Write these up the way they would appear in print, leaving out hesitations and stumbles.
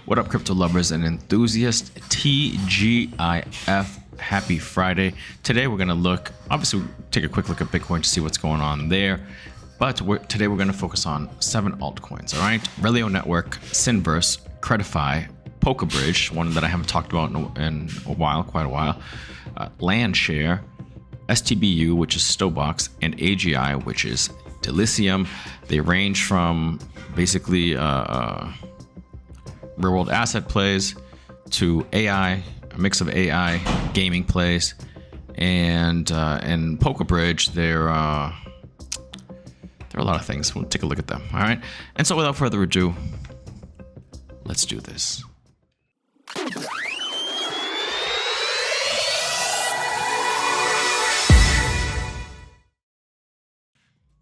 What up, crypto lovers and enthusiasts? TGIF. Happy Friday. Today we're going to look, obviously take a quick look at Bitcoin to see what's going on there. But today we're going to focus on 7 altcoins, all right? Relio Network, Synverse, Credi Pbr, Bridge, one that I haven't talked about in a while, quite a while. Landshare, Stbu, which is Stbu, and AGI, which is Dilithium. They range from basically real-world asset plays to AI, a mix of AI gaming plays, and Pbr Bridge. There are a lot of things. We'll take a look at them. All right. And so, without further ado, let's do this.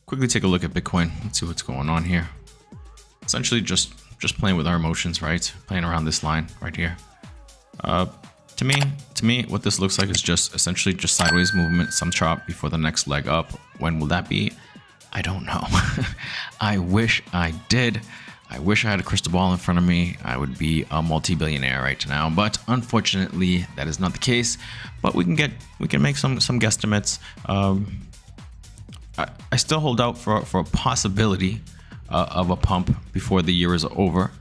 Quickly take a look at Bitcoin. Let's see what's going on here. Essentially, just playing with our emotions, right? Playing around this line right here. To me, what this looks like is just essentially just sideways movement, some chop before the next leg up. When will that be? I don't know. I wish I did. I wish I had a crystal ball in front of me. I would be a multi-billionaire right now, but unfortunately, that is not the case. But we can make some guesstimates. I still hold out for a possibility of a pump before the year is over,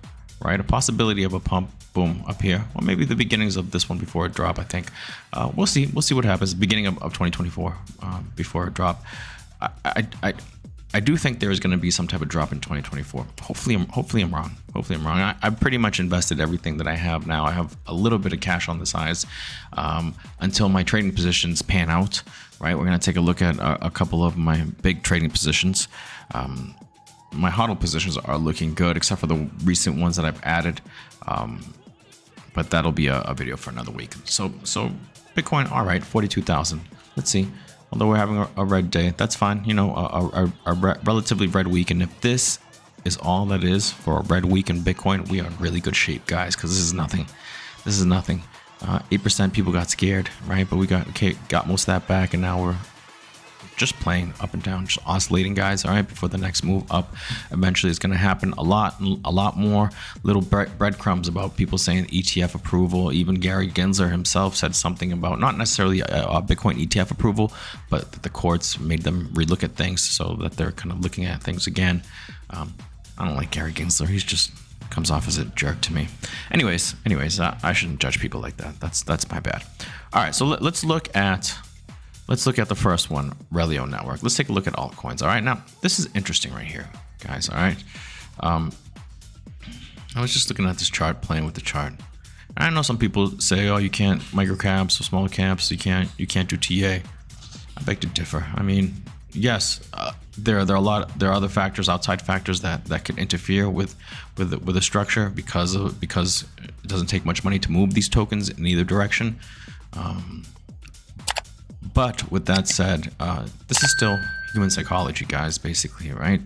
right? A possibility of a pump. Boom, up here, or maybe the beginnings of this one before it drop. I think we'll see what happens. Beginning of 2024 before it drop. I do think there is going to be some type of drop in 2024. Hopefully I'm wrong. I've pretty much invested everything that I have now. I have a little bit of cash on the sides until my trading positions pan out. Right, we're going to take a look at a couple of my big trading positions. My hodl positions are looking good, except for the recent ones that I've added. But that'll be a video for another week. So Bitcoin, all right, 42,000. Let's see. Although we're having a red day, that's fine. You know, a relatively red week. And if this is all that is for a red week in Bitcoin, we are in really good shape, guys, because this is nothing. 8% people got scared, right? But we got most of that back, and now we're just playing up and down, just oscillating, guys. All right, before the next move up eventually is going to happen. A lot more little breadcrumbs about people saying ETF approval. Even Gary Gensler himself said something about not necessarily a Bitcoin ETF approval, but that the courts made them relook at things, so that they're kind of looking at things again. I don't like Gary Gensler. He's just comes off as a jerk to me. Anyways, I shouldn't judge people like that. That's my bad. All right, so let's look at the first one, Relio Network. Let's take a look at altcoins. All right, now this is interesting right here, guys. All right, I was just looking at this chart, playing with the chart. And I know some people say, "Oh, you can't micro caps or smaller caps. You can't do TA." I beg to differ. I mean, yes, there are other factors, outside factors that could interfere with the structure because it doesn't take much money to move these tokens in either direction. But with that said, this is still human psychology, guys, basically, right?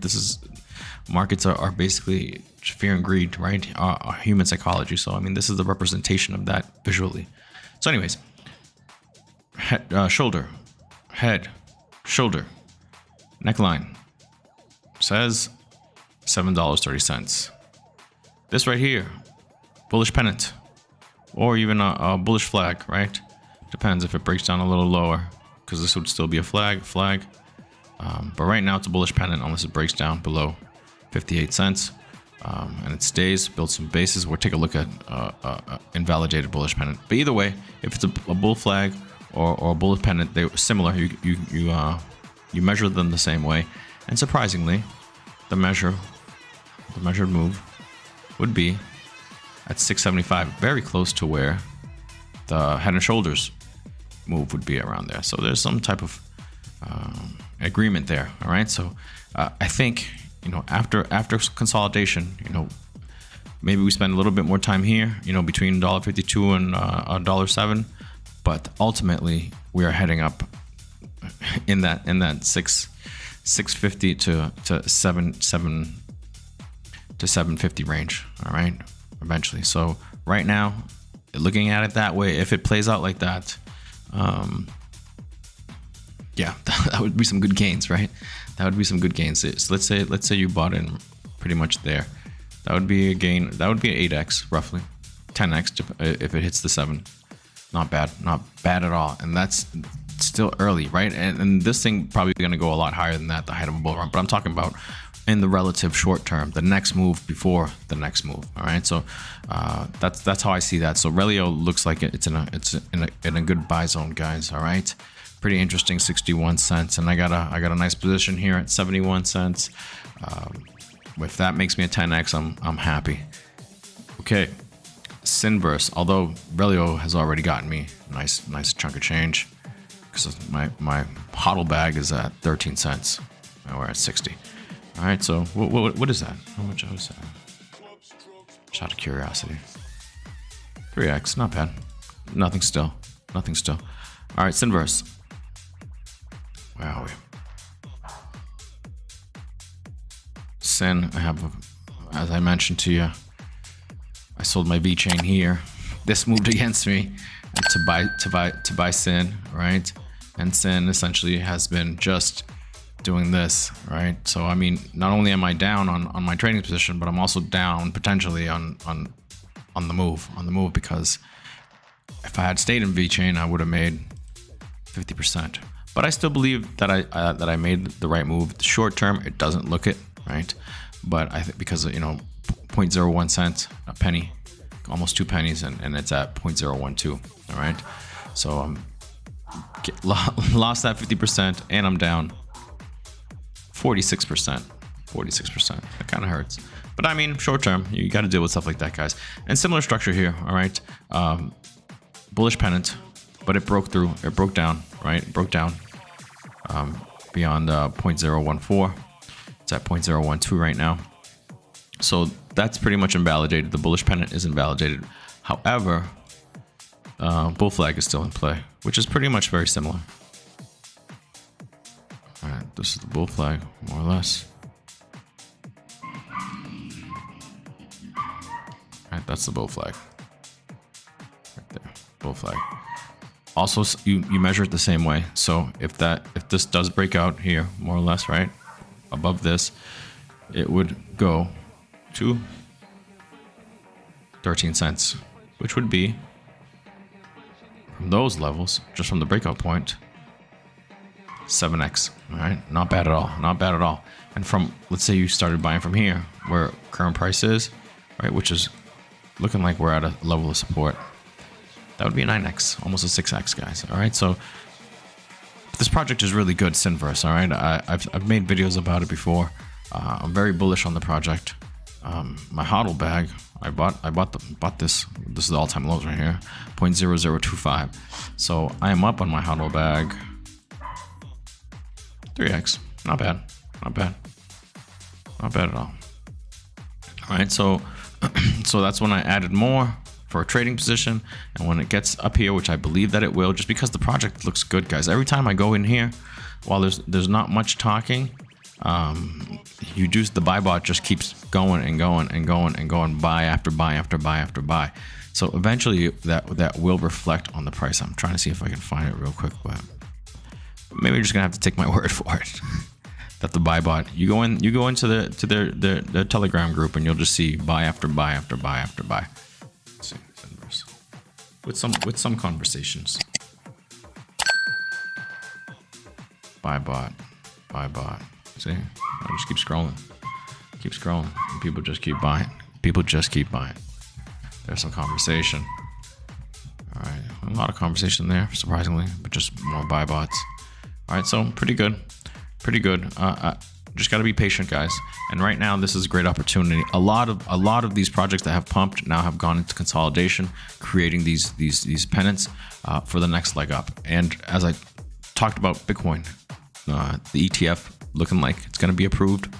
Markets are basically fear and greed, right? Human psychology. So, I mean, this is the representation of that visually. So anyways, shoulder, head, shoulder, neckline says $7.30. This right here, bullish pennant, or even a bullish flag, right? Depends if it breaks down a little lower, because this would still be a flag. But right now it's a bullish pennant unless it breaks down below 58 cents. And it stays, builds some bases. We'll take a look at invalidated bullish pennant. But either way, if it's a bull flag or a bullish pennant, they're similar. You measure them the same way. And surprisingly, the measured move would be at 675, very close to where the head and shoulders move would be, around there. So there's some type of agreement there. All right. So I think, after consolidation, maybe we spend a little bit more time here, between $1.52 and $1.07, but ultimately we are heading up in that 650 to 750 range. All right, eventually. So right now, looking at it that way, if it plays out like that, yeah, that would be some good gains, right? That would be some good gains. So let's say you bought in pretty much there. That would be a gain. That would be an 8x roughly, 10x if it hits the 7. Not bad, not bad at all. And that's still early, right? And this thing probably going to go a lot higher than that, the height of a bull run. But I'm talking about in the relative short term, the next move before the next move. All right, so that's how I see that. So Relio looks like it's in a good buy zone, guys. All right, pretty interesting, 61 cents, and I got a nice position here at 71 cents. If that makes me a 10x, I'm happy. Okay, Sinverse. Although Relio has already gotten me a nice chunk of change because my hodl bag is at 13 cents. And we're at 60. All right, so what is that? How much was that? Just out of curiosity. 3x, not bad. Nothing still. Nothing still. All right, Sinverse. Wow. Sin, I have, as I mentioned to you, I sold my V chain here. This moved against me to buy Sin, right? And Sin essentially has been just doing this, right? So I mean, not only am I down on my trading position, but I'm also down potentially on the move because if I had stayed in V chain, I would have made 50%. But I still believe that I made the right move. The short term, it doesn't look it, right? But I think because 0.01 cents, a penny, almost 2 pennies, and it's at 0.012. All right, so lost that 50%, and I'm down 46%. 46%. That kind of hurts. But I mean, short term, you got to deal with stuff like that, guys. And similar structure here. All right, bullish pennant, but it broke through. It broke down. Right, it broke down beyond 0.014. It's at 0.012 right now. So that's pretty much invalidated. The bullish pennant is invalidated. However, bull flag is still in play, which is pretty much very similar. All right, this is the bull flag, more or less. All right, that's the bull flag. Right there, bull flag. Also, you measure it the same way. So if this does break out here, more or less, right, above this, it would go to 13 cents, which would be from those levels, just from the breakout point, 7x. All right, not bad at all, not bad at all. And from, let's say you started buying from here, where current price is, right, which is looking like we're at a level of support, that would be a 9x, almost a 6x, guys. All right, so this project is really good, Sinverse. All right, I've made videos about it before. I'm very bullish on the project. My hodl bag, I bought this. This is the all-time lows right here, 0.0025. So I am up on my hodl bag. 3x, not bad, not bad, not bad at all. All right, so so that's when I added more for a trading position, and when it gets up here, which I believe that it will, just because the project looks good, guys. Every time I go in here, while there's not much talking, the buy bot just keeps going and going and going and going, buy after buy after buy after buy. So eventually that will reflect on the price. I'm trying to see if I can find it real quick, but maybe you're just gonna have to take my word for it. That the buy bot, you go into their Telegram group, and you'll just see buy after buy after buy after buy. Let's see, with some conversations. Buy bot. See, I just keep scrolling, and people just keep buying. There's some conversation. All right, a lot of conversation there, surprisingly, but just more buy bots. All right, so pretty good. Just got to be patient, guys. And right now, this is a great opportunity. A lot of these projects that have pumped now have gone into consolidation, creating these pennants for the next leg up. And as I talked about Bitcoin, the ETF looking like it's going to be approved.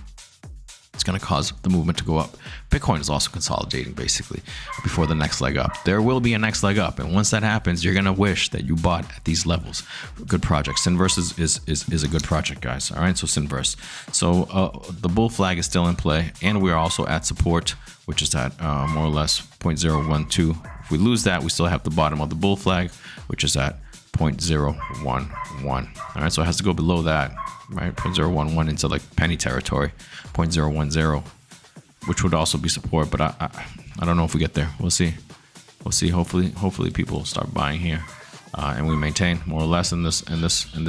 It's going to cause the movement to go up. Bitcoin is also consolidating basically before the next leg up. There will be a next leg up, and once that happens, you're going to wish that you bought at these levels. Good project. Sinverse is a good project, guys. All right, so Sinverse. So the bull flag is still in play, and we are also at support, which is at more or less 0.012. If we lose that, we still have the bottom of the bull flag, which is at 0.011. All right, so it has to go below that, right? 0.011 into like penny territory, 0.010 which would also be support. But I don't know if we get there. We'll see. We'll see. Hopefully people start buying here, and we maintain more or less in this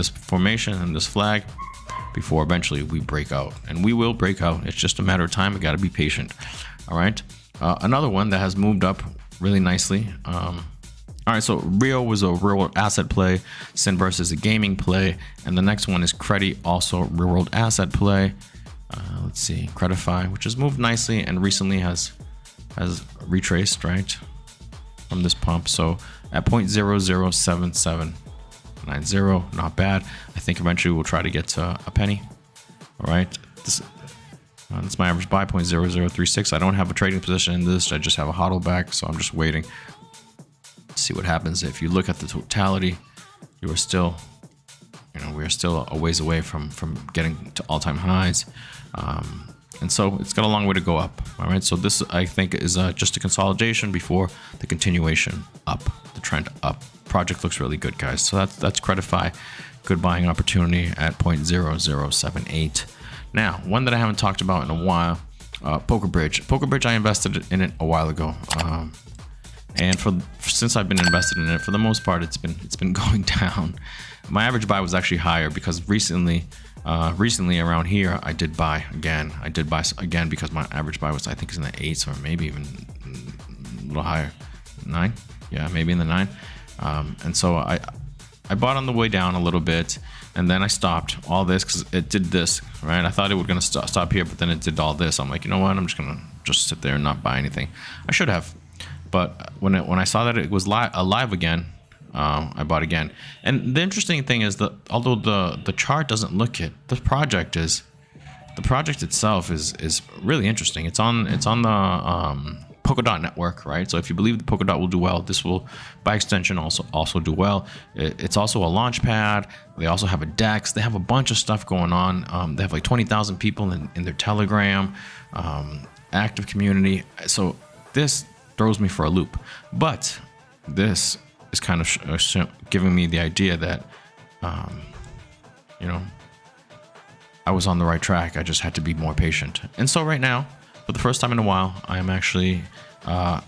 formation, in this flag, before eventually we break out. And we will break out. It's just a matter of time. We got to be patient. All right. Another one that has moved up really nicely. All right, so Rio was a real world asset play. Sin versus a gaming play, and the next one is Credi, also real world asset play. Let's see, Credify, which has moved nicely and recently has retraced right from this pump. So at 0.007790, not bad. I think eventually we'll try to get to a penny. All right, that's my average buy, 0.0036. I don't have a trading position in this. I just have a hodl back, so I'm just waiting. See what happens. If you look at the totality, you are still, we are still a ways away from getting to all-time highs, and so it's got a long way to go up. All right, so this I think is just a consolidation before the continuation up, the trend up. Project looks really good, guys. So that's Credify, good buying opportunity at 0.0078. Now, one that I haven't talked about in a while, Poker Bridge. Poker Bridge, I invested in it a while ago. And since I've been invested in it, for the most part, it's been going down. My average buy was actually higher because recently around here, I did buy again. I did buy again because my average buy was, I think, is in the 8s or maybe even a little higher, 9. Yeah, maybe in the 9. And so I bought on the way down a little bit, and then I stopped all this because it did this, right? I thought it was gonna stop here, but then it did all this. I'm like, you know what? I'm just gonna sit there and not buy anything. I should have. But when I saw that it was alive again, I bought again. And the interesting thing is that although the chart doesn't look it, the project itself is really interesting. It's on the Polkadot network, right? So if you believe the Polkadot will do well, this will, by extension, also do well. It's also a launch pad. They also have a DEX. They have a bunch of stuff going on. They have like 20,000 people in their Telegram, active community. So this throws me for a loop, but this is kind of giving me the idea that I was on the right track. I just had to be more patient. And so right now, for the first time in a while, I am actually I'm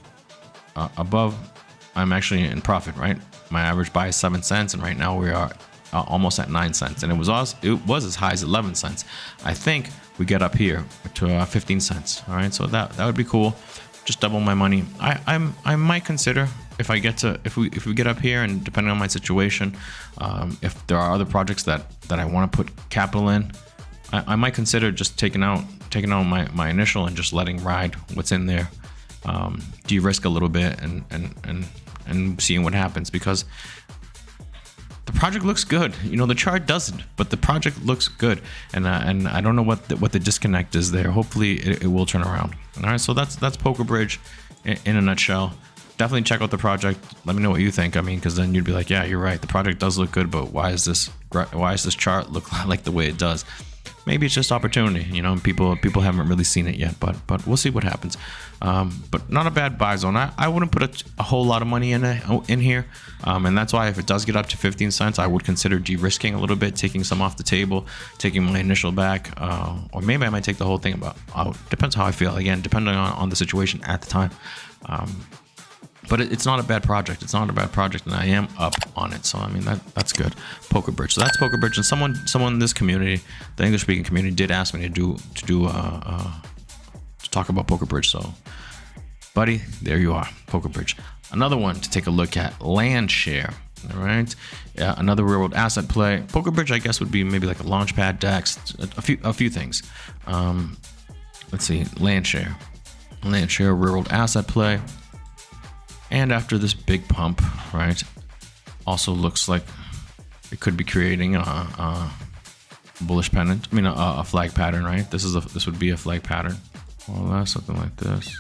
actually in profit, right? My average buy is 7 cents, and right now we are almost at 9 cents, and it was as high as 11 cents. I think we get up here to 15 cents. All right, so that would be cool. Just double my money. I might consider if we get up here, and depending on my situation, if there are other projects that I want to put capital in, I might consider just taking out my initial and just letting ride what's in there, de-risk a little bit and seeing what happens, because the project looks good. The chart doesn't, but the project looks good, and I don't know what the disconnect is there. Hopefully it will turn around. All right, so that's Poker Bridge in a nutshell. Definitely check out the project. Let me know what you think. I mean, because then you'd be like, yeah, you're right. The project does look good, but why is this chart look like the way it does? Maybe it's just opportunity. People haven't really seen it yet, but we'll see what happens. But not a bad buy zone. I wouldn't put a whole lot of money in here, and that's why if it does get up to 15 cents, I would consider de-risking a little bit, taking some off the table, taking my initial back, or maybe I might take the whole thing out. Depends how I feel. Again, depending on the situation at the time. But it's not a bad project. It's not a bad project, and I am up on it. So I mean that's good. Poker Bridge. So that's Poker Bridge. And someone in this community, the English speaking community, did ask me to talk about Poker Bridge. So, buddy, there you are, Poker Bridge. Another one to take a look at, Landshare. All right, yeah, another real world asset play. Poker Bridge, I guess, would be maybe like a launchpad, DEX, a few things. Let's see, Landshare, real world asset play. And after this big pump, right, also looks like it could be creating a bullish pennant. I mean, a flag pattern, right? This would be a flag pattern, more or less, something like this.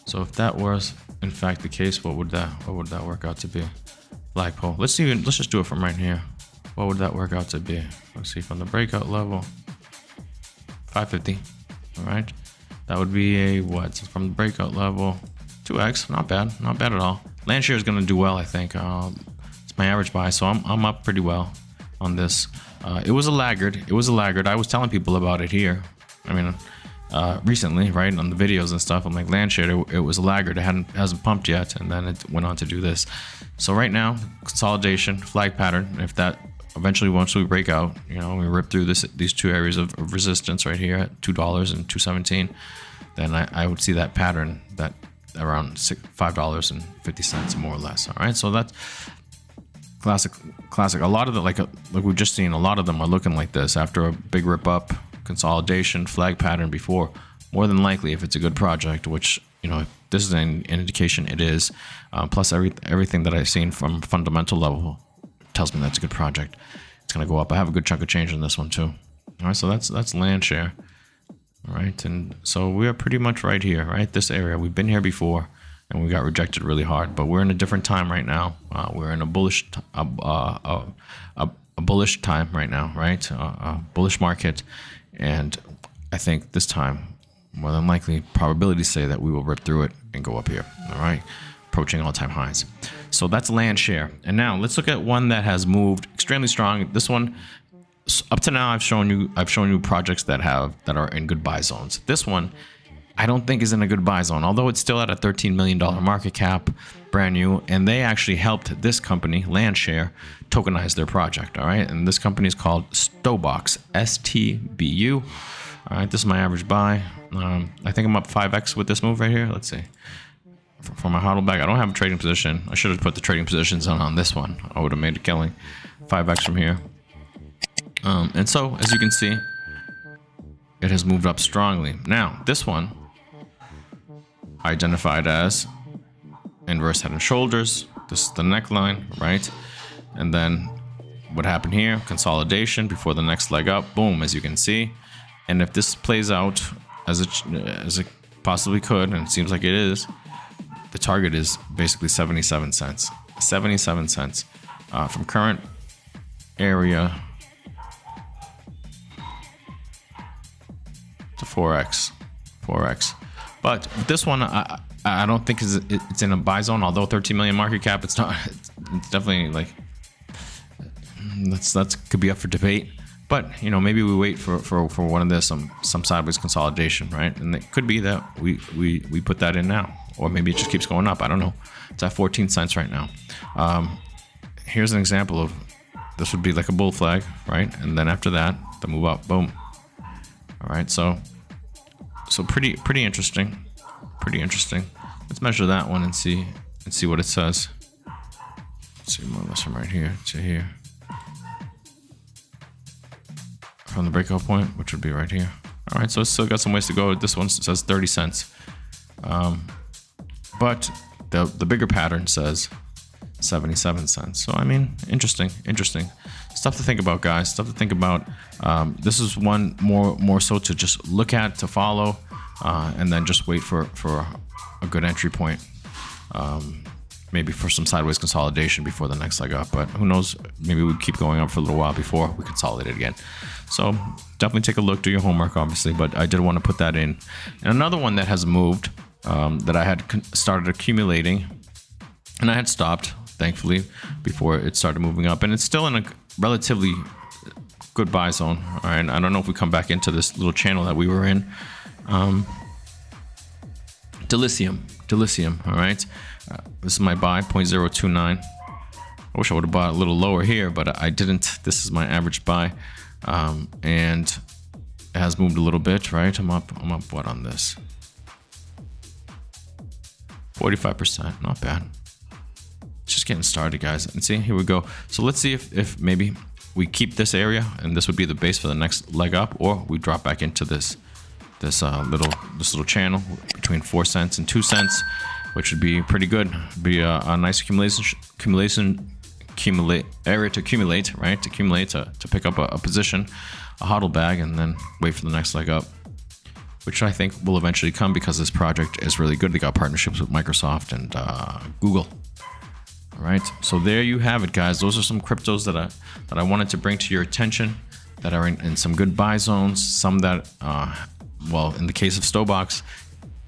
So if that was in fact the case, what would that work out to be? Flagpole. Let's just do it from right here. What would that work out to be? Let's see, from the breakout level, 550. All right, that would be a what? So from the breakout level, 2x, not bad at all. Landshare is going to do well, I think. It's my average buy, so I'm up pretty well on this. It was a laggard. I was telling people about it here. I mean, recently, right, on the videos and stuff. I'm like, Landshare, it was a laggard. It hasn't pumped yet, and then it went on to do this. So right now, consolidation, flag pattern. If that eventually, once we break out, you know, we rip through these two areas of resistance right here at $2 and $2.17, then I would see that pattern that around $5.50 more or less. All right, so that's classic. A lot of the like we've just seen, a lot of them are looking like this after a big rip up, consolidation, flag pattern before. More than likely, if it's a good project, which, you know, this is an indication it is, plus everything that I've seen from fundamental level tells me that's a good project. It's gonna go up. I have a good chunk of change in this one too. All right, so that's Landshare. All right, and so we are pretty much right here, right? This area, we've been here before, and we got rejected really hard. But we're in a different time right now. We're in a bullish, a bullish time right now, right? A bullish market, and I think this time, more than likely, probabilities say that we will rip through it and go up here. All right, approaching all-time highs. So that's Landshare. And now let's look at one that has moved extremely strong. This one, up to now, I've shown you projects that are in good buy zones. This one, I don't think is in a good buy zone, although it's still at a $13 million market cap, brand new, and they actually helped this company, Landshare, tokenize their project. All right, and this company is called Stbox, STBU. All right, this is my average buy. I think I'm up 5x with this move right here. Let's see. For my hodl bag, I don't have a trading position. I should have put the trading positions on this one. I would have made a killing. 5x from here. And so, as you can see, it has moved up strongly. Now, this one, identified as inverse head and shoulders. This is the neckline, right? And then what happened here? Consolidation before the next leg up. Boom, as you can see. And if this plays out as it possibly could, and it seems like it is, the target is basically 77 cents. 77 cents from current area to 4x. But this one, I don't think it's in a buy zone. Although 13 million market cap, it's not. It's definitely like that's could be up for debate. But, you know, maybe we wait for one of this, some sideways consolidation, right? And it could be that we put that in now, or maybe it just keeps going up. I don't know. It's at 14 cents right now. Here's an example of this would be like a bull flag, right? And then after that, the move up, boom. All right, so pretty interesting, pretty interesting. Let's measure that one and see what it says. Let's see more or less from right here to here. From the breakout point, which would be right here. All right, so it's still got some ways to go. This one says 30 cents. But the bigger pattern says 77 cents. So, I mean, interesting. Stuff to think about, guys. Stuff to think about. This is one more so to just look at, to follow, and then just wait for a good entry point. Maybe for some sideways consolidation before the next leg up, but who knows? Maybe we keep going up for a little while before we consolidate it again. So definitely take a look, do your homework, obviously, but I did want to put that in. And another one that has moved, that I had started accumulating, and I had stopped, thankfully, before it started moving up, and it's still in a relatively good buy zone. All right, I don't know if we come back into this little channel that we were in. Dilithium, all right. This is my buy, 0.029. I wish I would have bought a little lower here, but I didn't. This is my average buy, and it has moved a little bit, right? I'm up what on this? 45%, not bad. Just getting started, guys. And see, here we go. So let's see if maybe we keep this area, and this would be the base for the next leg up, or we drop back into this little channel between 4 cents and 2 cents. Which would be pretty good. Be a nice area to accumulate, right? To pick up a position, a hodl bag, and then wait for the next leg up, which I think will eventually come because this project is really good. They got partnerships with Microsoft and Google. All right, so there you have it, guys. Those are some cryptos that I wanted to bring to your attention that are in some good buy zones. Some that, well, in the case of Stbox,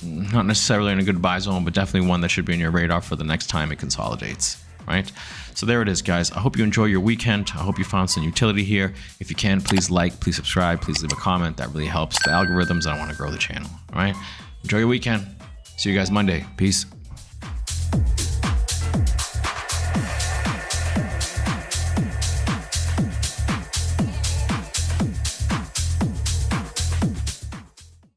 not necessarily in a good buy zone, but definitely one that should be in your radar for the next time it consolidates. right? So there it is, guys. I hope you enjoy your weekend. I hope you found some utility here. If you can, please like, please subscribe, please leave a comment. That really helps the algorithms. I want to grow the channel, all right? Enjoy your weekend. See you guys Monday. Peace.